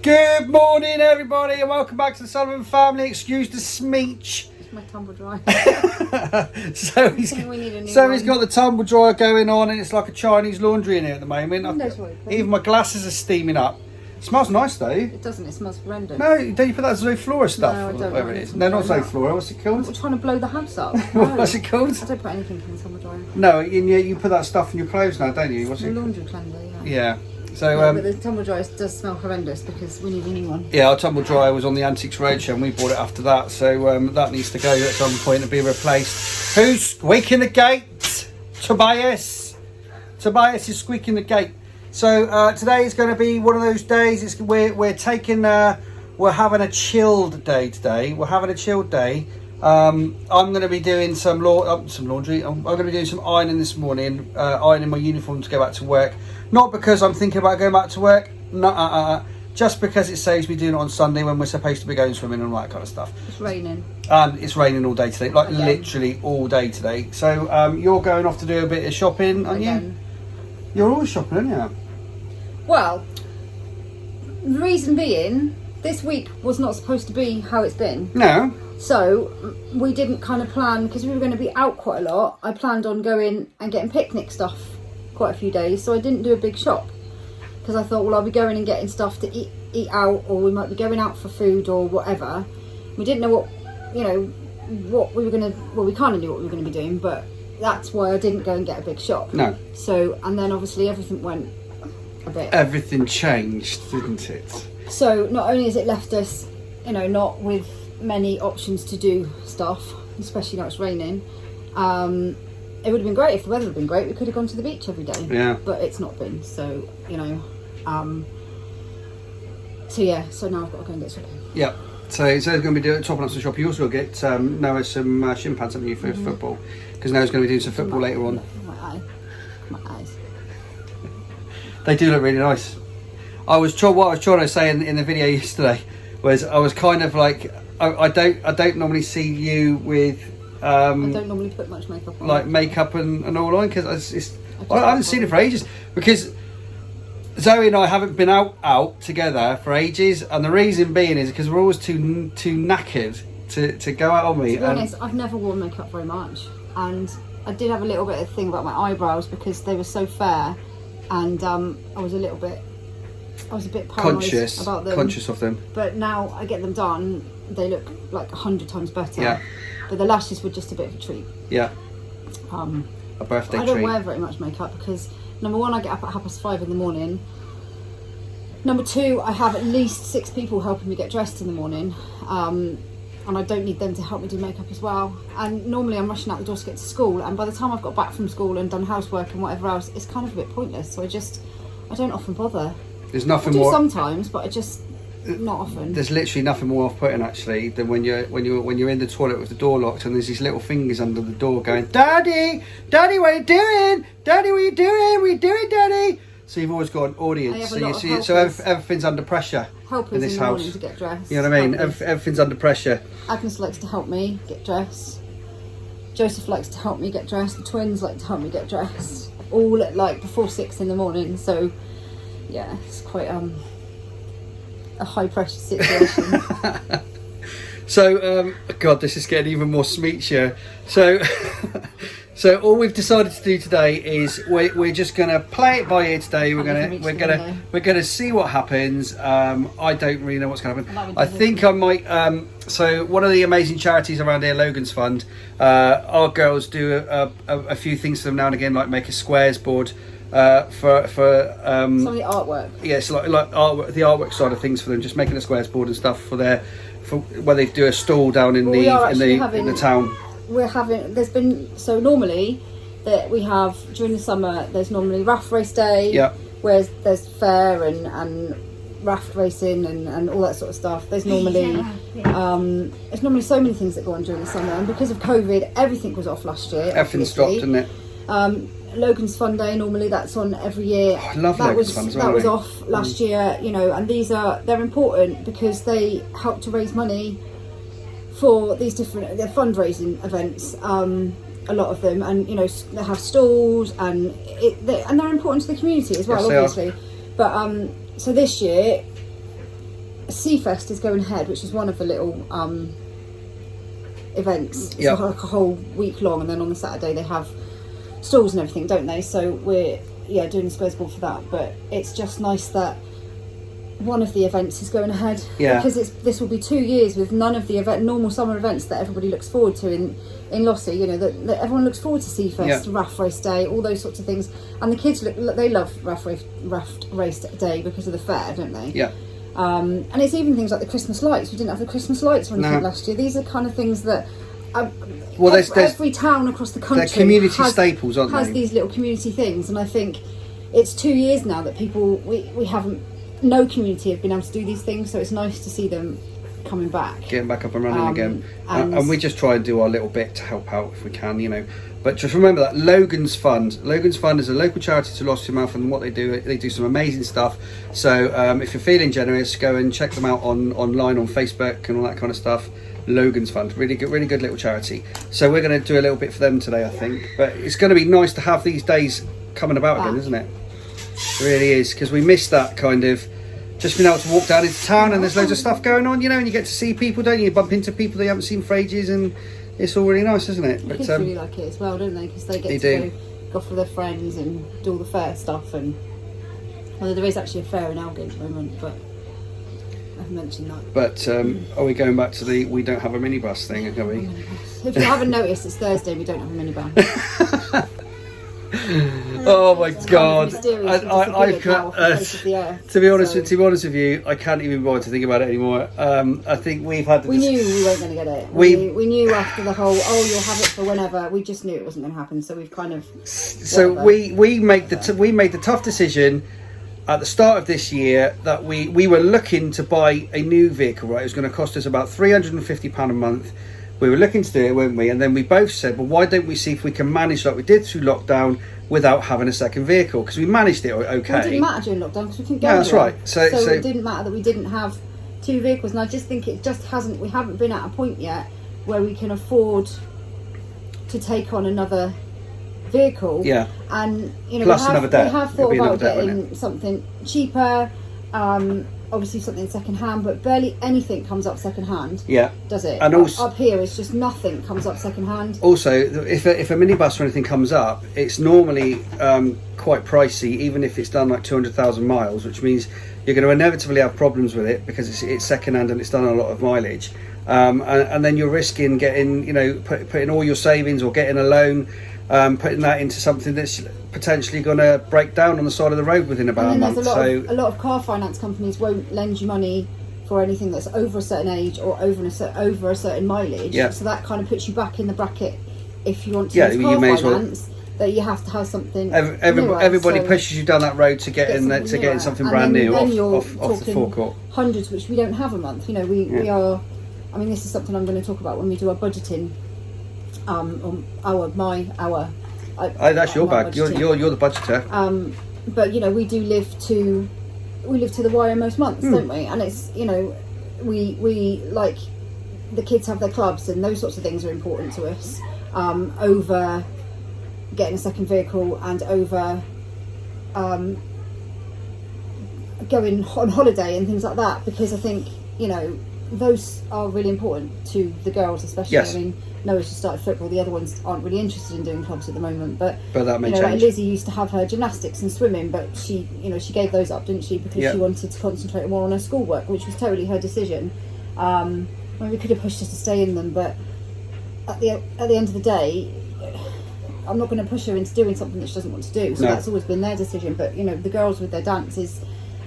Good morning, everybody, and welcome back to the Sullivan family. Excuse the smeech. It's my tumble dryer. so he's got the tumble dryer going on, and it's like a Chinese laundry in here at the moment. Even my glasses are steaming up. It smells nice though. It doesn't. It smells horrendous. No, don't you put that ꞉ᴜflora stuff? No, I don't. Whatever it is. No, not ꫉ᴜflora. What's it called? We're trying to blow the house up. No. What's it called? I don't put anything in the tumble dryer. No, you put that stuff in your clothes now, don't you? What's it? Laundry cleanser. Yeah. So, but the tumble dryer does smell horrendous because we need a new one. Yeah, our tumble dryer was on the Antiques Roadshow and we bought it after that, so that needs to go at some point and be replaced. Who's squeaking the gate? Tobias. Tobias is squeaking the gate. So today is going to be one of those days. We're having a chilled day today. We're having a chilled day. I'm going to be doing some laundry. I'm going to be doing some ironing this morning, ironing my uniform to go back to work. Not because I'm thinking about going back to work, just because it saves me doing it on Sunday when we're supposed to be going swimming and all that kind of stuff. It's raining. And it's raining all day today, like literally all day today. So you're going off to do a bit of shopping, aren't you? You're always shopping, aren't you? Well, the reason being, this week was not supposed to be how it's been. No. So we didn't kind of plan, because we were going to be out quite a lot. I planned on going and getting picnic stuff quite a few days, so I didn't do a big shop because I thought, well, I'll be going and getting stuff to eat out, or we might be going out for food or whatever. We didn't know what we were going to, well, we kind of knew what we were going to be doing, but that's why I didn't go and get a big shop. No. So, and then obviously everything went a bit. Everything changed, didn't it? So not only has it left us, not with many options to do stuff, especially now it's raining. It would have been great if the weather had been great. We could have gone to the beach every day. Yeah. But it's not been, so so now I've got to go and get shopping. Yeah. So he's going to be topping up some shopping. You also got to get Noah some shin pads, haven't you, for football? Because Noah's going to be doing some football later on. My eyes. They do look really nice. What I was trying to say in the video yesterday was I was kind of like I don't normally see you with I don't normally put much makeup on. Like makeup and all on, because I haven't seen it for ages, because Zoe and I haven't been out together for ages, and the reason being is because we're always too knackered to go out on me. To be honest, I've never worn makeup very much, and I did have a little bit of thing about my eyebrows because they were so fair, and I was a bit paranoid about them. Conscious of them. But now I get them done, they look like 100 times better. Yeah. But the lashes were just a bit of a treat. Yeah. A birthday treat. I don't wear very much makeup because, number one, I get up at 5:30 in the morning. Number two, I have at least 6 people helping me get dressed in the morning. And I don't need them to help me do makeup as well. And normally I'm rushing out the door to get to school. And by the time I've got back from school and done housework and whatever else, it's kind of a bit pointless. So I don't often bother. There's nothing I do more. Sometimes, but not often. There's literally nothing more off-putting actually than when you're in the toilet with the door locked and there's these little fingers under the door going, Daddy, what are you doing? Daddy, what are you doing? What are you doing, Daddy? So you've always got an audience. So you see it. So everything's under pressure in this house. Morning to get dressed. You know what I mean? Everything's under pressure. Agnes likes to help me get dressed. Joseph likes to help me get dressed. The twins like to help me get dressed. All at like before 6 in the morning. So yeah, it's quite a high pressure situation. So God, this is getting even more smeechier. So all we've decided to do today is we're just going to play it by ear today. We're gonna see what happens. I don't really know what's going to happen. I think I might. So one of the amazing charities around here, Logan's Fund, our girls do a few things for them now and again, like make a squares board. For some of the artwork. Yeah, so like artwork, the artwork side of things for them, just making a squares board and stuff for where they do a stall down in the town. There's been, so normally that we have during the summer, there's normally raft race day. Yeah. Where there's fair and raft racing and all that sort of stuff. There's normally there's normally so many things that go on during the summer, and because of COVID, everything was off last year. Everything stopped, didn't it? Logan's Fun Day, normally that's on every year. I love Logan's Fun as well. That was off last year, and they're important because they help to raise money for these different fundraising events. A lot of them, and they have stalls, and they're important to the community as well, yes, obviously. But so this year Seafest is going ahead, which is one of the little events. It's Yeah. like a whole week long, and then on the Saturday they have stalls and everything, don't they? So we're doing the squares ball for that. But it's just nice that one of the events is going ahead, because this will be 2 years with none of the normal summer events that everybody looks forward to in Lossie. You know, that everyone looks forward to Seafest, Raft Race Day, all those sorts of things, and the kids they love Raft Race Day because of the fair, don't they? Yeah. And it's even things like the Christmas lights. We didn't have the Christmas lights or anything last year. These are kind of things that every town across the country, they're community staples, aren't has they? These little community things, and I think it's 2 years now that we haven't. No community have been able to do these things, so it's nice to see them coming back, getting back up and running again, and we just try and do our little bit to help out if we can, you know. But just remember that Logan's Fund is a local charity to Lossiemouth, and what they do some amazing stuff. So if you're feeling generous, go and check them out online on Facebook and all that kind of stuff. Logan's Fund, really good little charity. So we're going to do a little bit for them today, I think. But it's going to be nice to have these days coming about again, isn't it? It really is, because we miss that kind of just being able to walk down into town and there's loads of stuff going on, you know, and you get to see people, don't you? You bump into people that you haven't seen for ages, and it's all really nice, isn't it? But kids really like it as well, don't they? Because they get to go off with their friends and do all the fair stuff. And although there is actually a fair in Algate at the moment, but I haven't mentioned that. But are we going back to the we don't have a minibus thing, are we? If you haven't noticed, it's Thursday. We don't have a minivan. Oh my God! I can't. To be honest with you, I can't even bother to think about it anymore. I think we've had. We knew we weren't going to get it. We knew after the whole you'll have it for whenever. We just knew it wasn't going to happen. So we've kind of. So we made the tough decision at the start of this year that we were looking to buy a new vehicle. Right, it was going to cost us about £350 a month. We were looking to do it, weren't we? And then we both said, well, why don't we see if we can manage like we did through lockdown without having a second vehicle? Because we managed it okay. Well, it didn't matter during lockdown because we couldn't go anywhere. That's right. So it didn't matter that we didn't have two vehicles. And I just think we haven't been at a point yet where we can afford to take on another vehicle. Yeah. And, you know, plus we another debt. We have thought about getting something cheaper. Obviously something second hand, but barely anything comes up second hand. Yeah, does it? And also up here, it's just nothing comes up second hand. Also, if a minibus or anything comes up, it's normally quite pricey, even if it's done like 200,000 miles, which means you're going to inevitably have problems with it because it's second hand and it's done a lot of mileage, and then you're risking getting, you know, putting all your savings or getting a loan. Putting that into something that's potentially going to break down on the side of the road within about a month. A lot of car finance companies won't lend you money for anything that's over a certain age or over a certain mileage. Yeah. So that kind of puts you back in the bracket if you want to use car finance. That you have to have something. Everybody pushes you down that road to getting something brand new off the forecourt. Hundreds, which we don't have a month. You know, we are. I mean, this is something I'm going to talk about when we do our budgeting. That's your bag. You're the budgeter. But you know, we live to the wire most months, don't we? And it's, you know, we like the kids have their clubs and those sorts of things are important to us. Over getting a second vehicle and over going on holiday and things like that, because I think, you know, those are really important to the girls, especially. Yes. I mean, Noah's just started football. The other ones aren't really interested in doing clubs at the moment. But that may change. Like Lizzie used to have her gymnastics and swimming, but she gave those up, didn't she? Because she wanted to concentrate more on her schoolwork, which was totally her decision. We could have pushed her to stay in them, but at the end of the day, I'm not going to push her into doing something that she doesn't want to do. So that's always been their decision. But you know, the girls with their dances,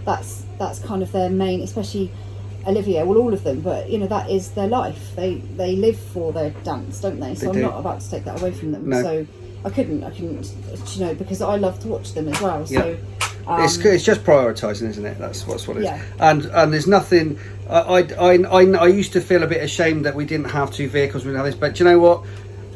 that's kind of their main, especially Olivia, well, all of them, but you know, that is their life. They live for their dance, don't they? So I'm not about to take that away from them. No. So I couldn't, you know, because I love to watch them as well. So it's just prioritising, isn't it? That's what it is. Yeah. And there's nothing. I used to feel a bit ashamed that we didn't have two vehicles. We didn't have this, but do you know what?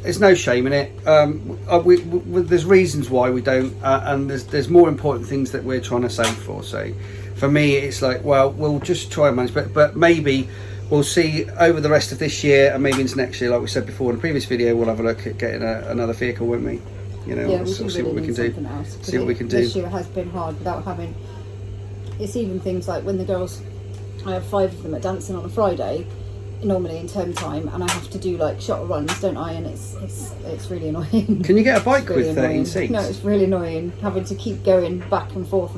There's no shame in it. There's reasons why we don't, and there's more important things that we're trying to save for. So. For me, it's like, well, we'll just try and manage, but maybe we'll see over the rest of this year and maybe into next year, like we said before in the previous video, we'll have a look at getting another vehicle, won't we? You know, we'll see what we can do. See what we can do. This year has been hard without having. It's even things like when the girls I have 5 of them at dancing on a Friday, normally in term time, and I have to do like shuttle runs, don't I? And it's really annoying. Can you get a bike really with 13 annoying. seats? No, it's really annoying having to keep going back and forth,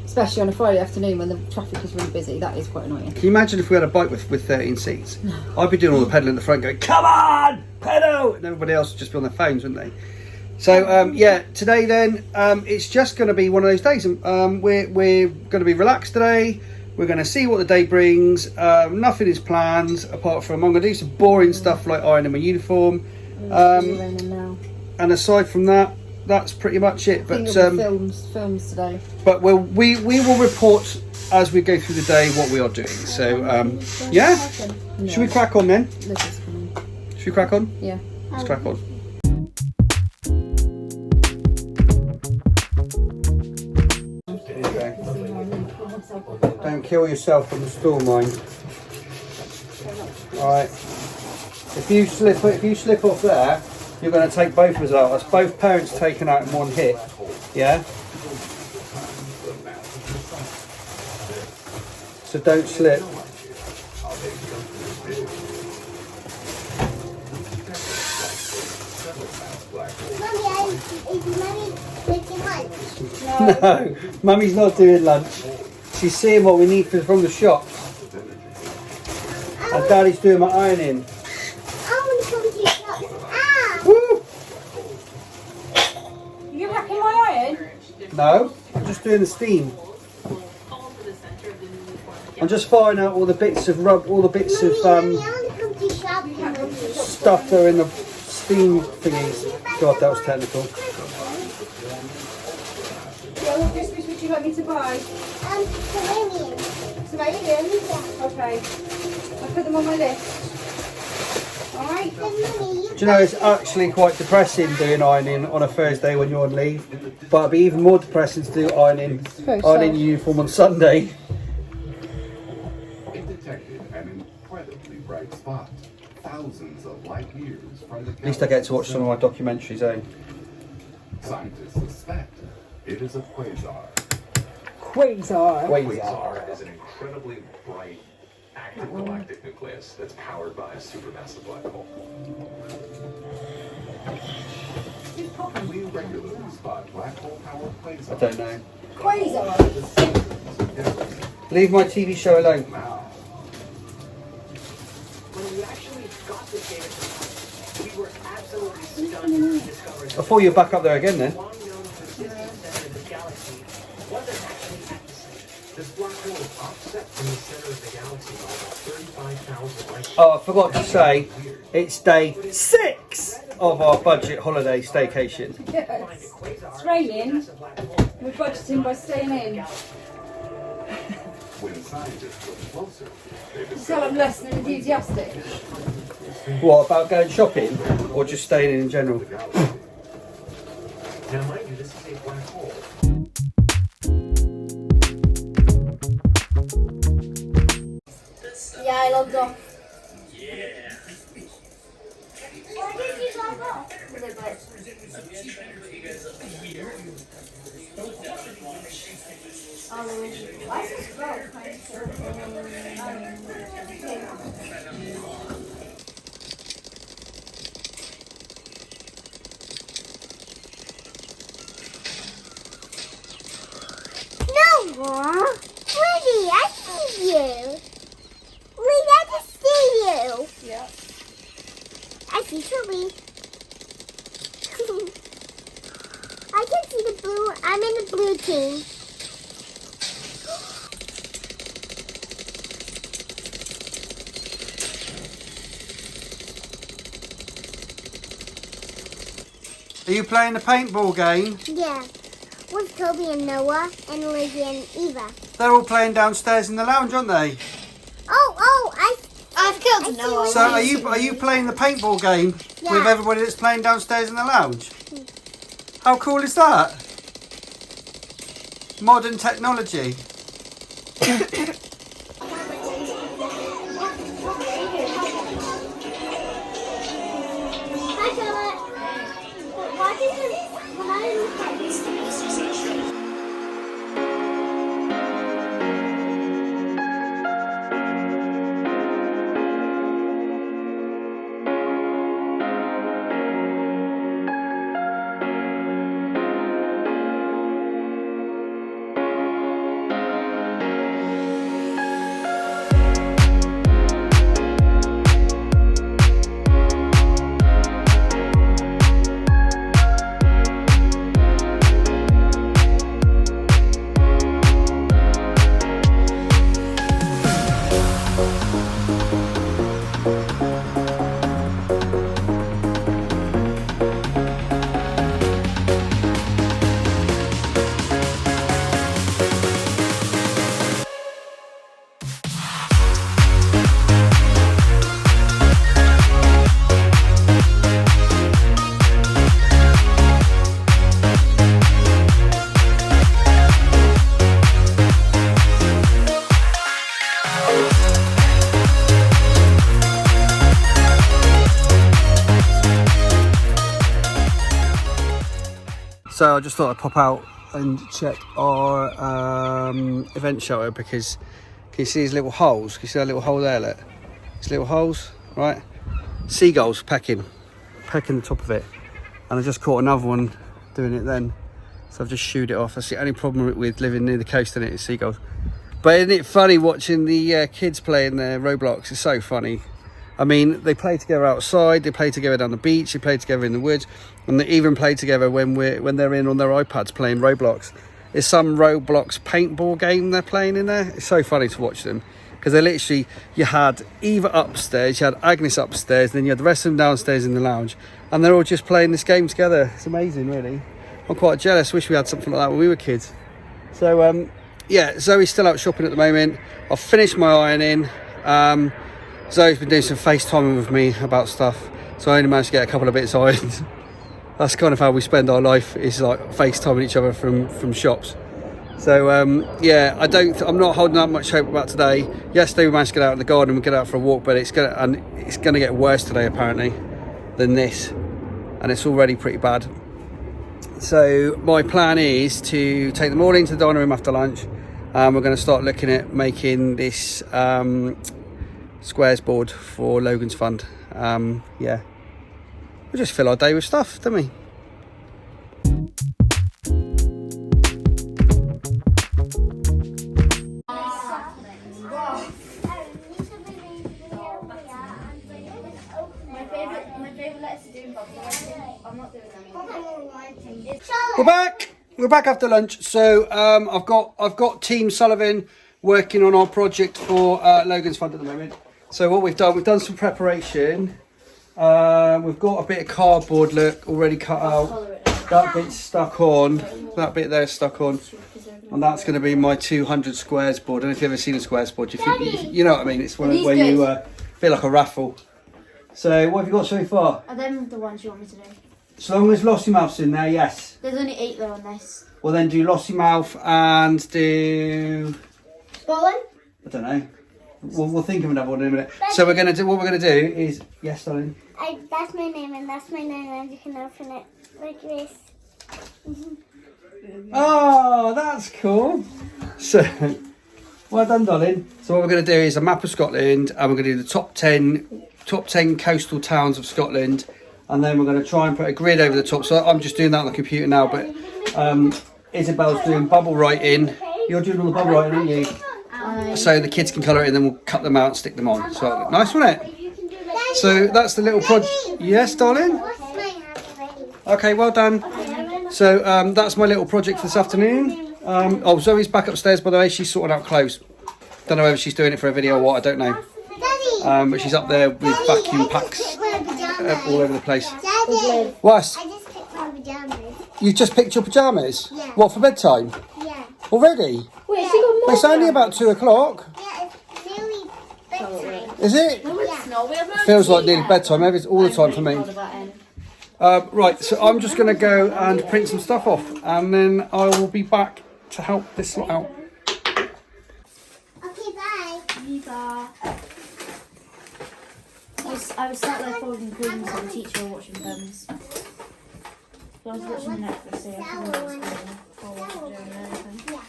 especially on a Friday afternoon when the traffic is really busy. That is quite annoying. Can you imagine if we had a bike with 13 seats? No. I'd be doing all the pedalling in the front, going, "Come on, pedal!" And everybody else would just be on their phones, wouldn't they? So yeah, today then it's just going to be one of those days. We're going to be relaxed today. We're going to see what the day brings. Nothing is planned apart from I'm going to do some boring stuff like ironing my uniform. And aside from that, that's pretty much it. But films today. But we will report as we go through the day what we are doing. So yeah, should we crack on then? Should we crack on? Yeah. Let's crack on. Don't kill yourself on the store, mind. Alright. If you slip off there, you're going to take both of us out. That's both parents taken out in one hit. Yeah? So don't slip. No, Mummy's not doing lunch. She's seeing what we need from the shop. And Daddy's doing my ironing. Woo! You hacking my iron? No, I'm just doing the steam. I'm just firing out all the bits of stuff that are in the steam thingies. God, that was technical. Yeah, what biscuits would you like me to buy? ⴬ⴜ Okay. I'll put them on my list. Alright? Do you know, it's actually quite depressing doing ironing on a Thursday when you're on leave. But it'd be even more depressing to do ironing your uniform on Sunday. It detected an incredibly bright spot, thousands of light years from the At least I get to watch some of my documentaries, eh? Scientists suspect it is a quasar. Quasar. Quasar is an incredibly bright, active galactic nucleus that's powered by a supermassive black hole. We regularly spot black hole powered quasars. I don't know. Quasar. Leave my TV show alone. Now, When we actually got this data, we were absolutely stunned to discover I thought you were back up there again then. long known persistent center of the galaxy wasn't actually at the center. this black hole is offset from the center of the galaxy by about 35,000 light years. Oh, I forgot to say, it's day 6 of our budget holiday staycation. Yes. It's raining. We're budgeting by staying in. When scientists look closer, they So I'm less than enthusiastic. What, about going shopping or just staying in general? Now, mind you, this is a black hole. Yeah, I logged off. Why did you log off? Why is this No, Woody, I see you. Wait, I just see you. Yeah. I see Sully. I can see the blue. I'm in the blue team. Are you playing the paintball game? Yeah. With Toby and Noah and Lizzie and Eva. They're all playing downstairs in the lounge, aren't they? I've killed Noah. So are you playing the paintball game with Yeah. everybody that's playing downstairs in the lounge? How cool is that? Modern technology. Hi, Charlotte. Why did you So I just thought I'd pop out and check our event shelter, because can you see these little holes? Can you see that little hole there? Look, these little holes, right? Seagulls pecking the top of it, and I just caught another one doing it then. So I've just shooed it off. That's the only problem with living near the coast, isn't it? Is seagulls. But isn't it funny watching the kids playing their Roblox? It's so funny. I mean, they play together outside, they play together down the beach, they play together in the woods, and they even play together when they're in on their iPads playing Roblox. It's some Roblox paintball game they're playing in there. It's so funny to watch them, because they literally, you had Eva upstairs, you had Agnes upstairs, then you had the rest of them downstairs in the lounge, and they're all just playing this game together. It's amazing, really. I'm quite jealous. Wish we had something like that when we were kids. So yeah, Zoe's still out shopping at the moment. I've finished my ironing. Zoe's been doing some FaceTiming with me about stuff, so I only managed to get a couple of bits ironed. That's kind of how we spend our life, is like FaceTiming each other from shops. So yeah, I'm not holding out much hope about today. Yesterday we managed to get out in the garden and get out for a walk, but it's gonna get worse today apparently than this, and it's already pretty bad. So my plan is to take them all into the dining room after lunch, and we're going to start looking at making this squares board for Logan's fund. Yeah, we just fill our day with stuff, don't we? We're back after lunch. So I've got Team Sullivan working on our project for Logan's fund at the moment. So what we've done some preparation. We've got a bit of cardboard, look, already cut out. That bit's stuck on. That bit there stuck on. And that's going to be my 200 squares board. I don't know if you've ever seen a squares board. You know what I mean? It's one where you feel like a raffle. So what have you got so far? Are them the ones you want me to do? So long as Lossiemouth's in there, yes. There's only 8 though on this. Well then do Lossiemouth and do... Scotland? I don't know. We'll think of another one in a minute. So what we're gonna do is, yes, darling. That's my name and that's my name, and you can open it like this. Oh, that's cool. So, well done, darling. So what we're going to do is a map of Scotland, and we're going to do the top 10 coastal towns of Scotland, and then we're going to try and put a grid over the top. So I'm just doing that on the computer now, but Isabel's doing bubble writing. You're doing all the bubble writing, aren't you? So the kids can colour it, and then we'll cut them out and stick them on. So nice, wasn't it? So that's the little project. Yes, darling? Okay, well done. So that's my little project for this afternoon. Oh, Zoe's back upstairs, by the way. She's sorting out clothes. Don't know whether she's doing it for a video or what, I don't know. But she's up there with vacuum packs all over the place. Daddy, What? I just picked my pajamas. You've just picked your pyjamas? Yeah. What, for bedtime? Yeah. Already? Wait, she got more. It's only about 2 o'clock. Yeah, it's nearly bedtime. Is it? No, it's not. We haven't Feels like seen nearly that. bedtime. Maybe it's all the time for me. Bother that in. Right, so I'm just going to go and print some stuff off, and then I will be back to help this lot out. Okay, bye. I was sat there folding queens and the teacher were watching films. So I was watching the Netflix series. I couldn't do anything.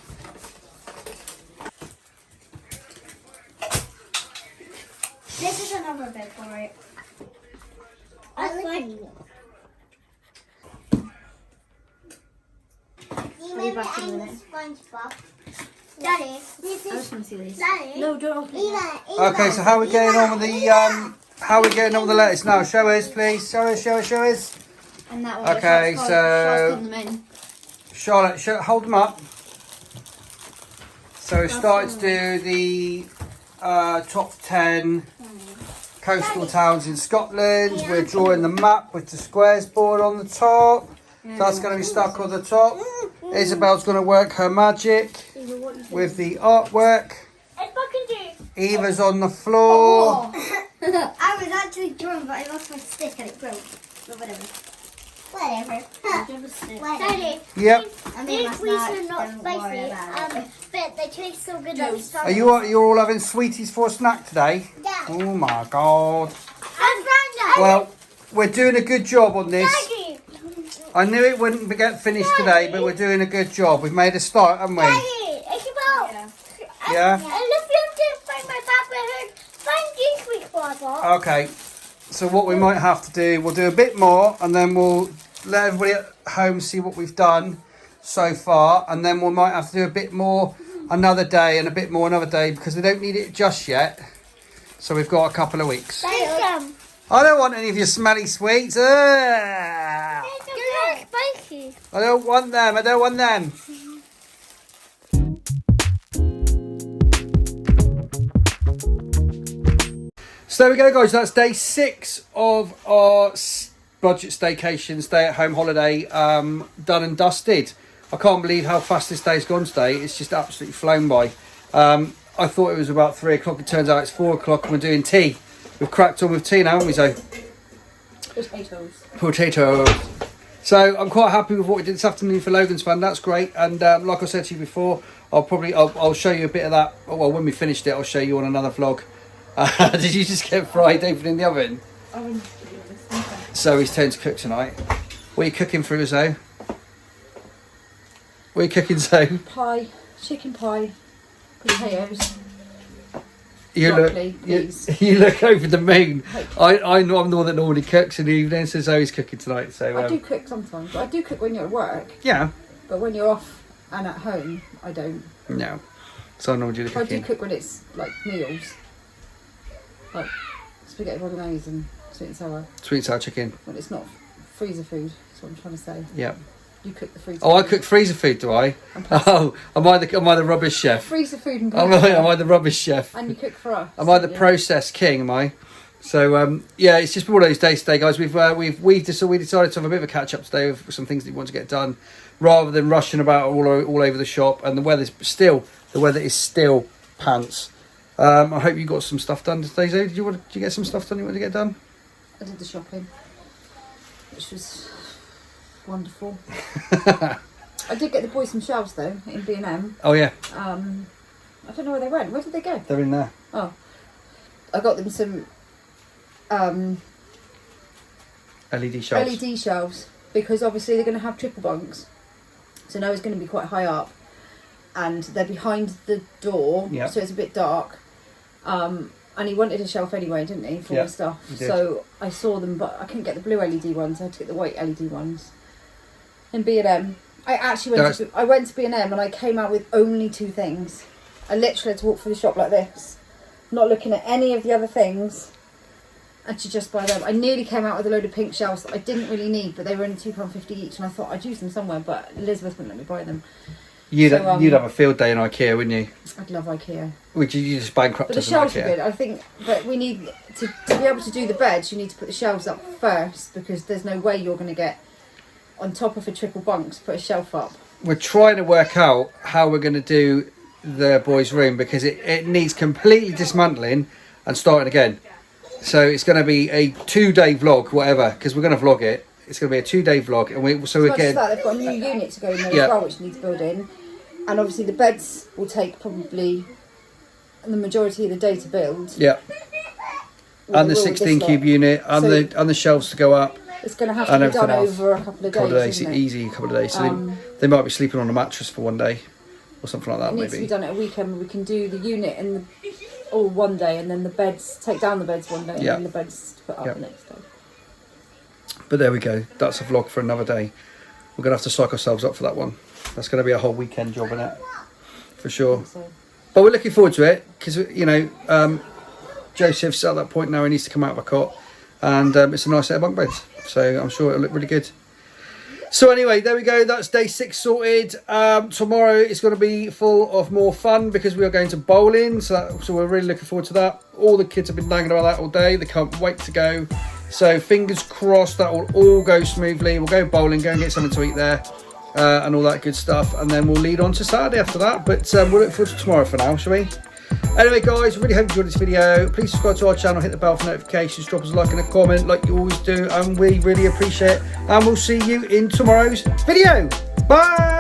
This is another bed for it. I like it. You remember SpongeBob? Daddy, this I is just want to see these. Daddy. No, don't open it. Okay, so how are we getting on with the lettuce now? Show us, please. Show us. And that one. Okay, Charles so them in. Charlotte, hold them up. So we started to do the top 10 coastal towns in Scotland. We're drawing the map with the squares board on the top. That's going to be stuck on the top. Isabel's going to work her magic with the artwork. Eva's on the floor. I was actually drawing, but I lost my stick and it broke. But whatever. Daddy, Yep. these sweets are not spicy, but they taste so good. Are you're all having sweeties for a snack today? Yeah. Oh my god. I'm Brandon. Well, we're doing a good job on this. Daddy. I knew it wouldn't get finished today, but we're doing a good job. We've made a start, haven't we? Daddy, it's about. Yeah? I love you to find my papa. Find this week, Papa. Okay. So what we might have to do, we'll do a bit more, and then we'll let everybody at home see what we've done so far, and then we might have to do a bit more another day and a bit more another day because they don't need it just yet. So we've got a couple of weeks. Some. I don't want any of your smelly sweets. They're spicy. I don't want them. I don't want them. So there we go, guys. That's day 6 of our budget staycation, stay at home holiday, done and dusted. I can't believe how fast this day's gone today. It's just absolutely flown by. I thought it was about 3 o'clock. It turns out it's 4 o'clock and we're doing tea. We've cracked on with tea now, haven't we, Zoe? Potatoes. So I'm quite happy with what we did this afternoon for Logan's Fun. That's great. And like I said to you before, I'll show you a bit of that. Well, when we finished it, I'll show you on another vlog. Did you just get fried open in the oven? Zoe's turn to cook tonight. What are you cooking for us, Zoe? What are you cooking, Zoe? Pie, chicken pie, potatoes. You Broccoli, you look over the moon. I'm the one that normally cooks in the evening, so Zoe's cooking tonight. So I do cook sometimes, but I do cook when you're at work. Yeah. But when you're off and at home, I don't. No. So I normally do the cooking. I do cook when it's like meals, like spaghetti bolognese and sweet and sour. Sweet and sour chicken. When it's not freezer food, that's what I'm trying to say. Yeah. You cook the freezer. Oh, food. I cook freezer food, do I? Oh, am I the rubbish chef? Freezer food and Am I the rubbish chef? And you cook for us. Am I the process king? Am I? So yeah, it's just been one of those days today, guys. We decided to have a bit of a catch up today with some things that we want to get done, rather than rushing about all over the shop. And the weather is still pants. I hope you got some stuff done today, Zoe. Did you get some stuff done you want to get done? I did the shopping, which was wonderful. I did get the boys some shelves though in B&M. Oh yeah. I don't know where they went. Where did they go? They're in there. Oh, I got them some LED shelves. LED shelves because obviously they're going to have triple bunks, so now it's going to be quite high up, and they're behind the door, Yeah. so it's a bit dark. And he wanted a shelf anyway, didn't he, for Yeah, his stuff? he did. So I saw them, but I couldn't get the blue LED ones. I had to get the white LED ones. In B&M, I actually went to B&M and I came out with only 2 things. I literally had to walk through the shop like this, not looking at any of the other things, and to just buy them. I nearly came out with a load of pink shelves that I didn't really need, but they were only £2.50 each, and I thought I'd use them somewhere, but Elizabeth wouldn't let me buy them. You'd have a field day in IKEA, wouldn't you? I'd love IKEA. Would you just bankrupt But the us in shelves are IKEA? good. I think, but we need to be able to do the beds. You need to put the shelves up first, because there's no way you're going to get on top of a triple bunk to put a shelf up. We're trying to work out how we're going to do the boys' room, because it needs completely dismantling and starting again. So it's going to be a 2-day vlog, whatever, because we're going to vlog it. It's going to be a 2-day vlog, and we're getting. They've got a new unit to go in there Yeah. as well, which needs building, and obviously the beds will take probably the majority of the day to build. Yeah. Well, And the they will with 16 this cube lot. unit, and So the shelves to go up. It's going to have and to be done everything else. over a couple of days. Isn't it? Easy couple of days. So they might be sleeping on a mattress for one day, or something like that. It needs to be Maybe. done at a weekend where we can do the unit and all one day, and then the beds, take down the beds one day, and Yeah. then the beds put up Yeah. the next day. But there we go. That's a vlog for another day. We're gonna have to psych ourselves up for that one. That's gonna be a whole weekend job, isn't it? For sure. So But we're looking forward to it, because Joseph's at that point now. He needs to come out of a cot, and it's a nice set of bunk beds. So I'm sure it'll look really good. So anyway, there we go. That's day 6 sorted. Tomorrow is going to be full of more fun, because we are going to bowling. So we're really looking forward to that. All the kids have been nagging about that all day. They can't wait to go. So fingers crossed that will all go smoothly. We'll go bowling, go and get something to eat there, and all that good stuff. And then we'll lead on to Saturday after that. But we'll look forward to tomorrow for now, shall we? Anyway, guys, really hope you enjoyed this video. Please subscribe to our channel, hit the bell for notifications, drop us a like and a comment like you always do, and we really appreciate it. And we'll see you in tomorrow's video. Bye!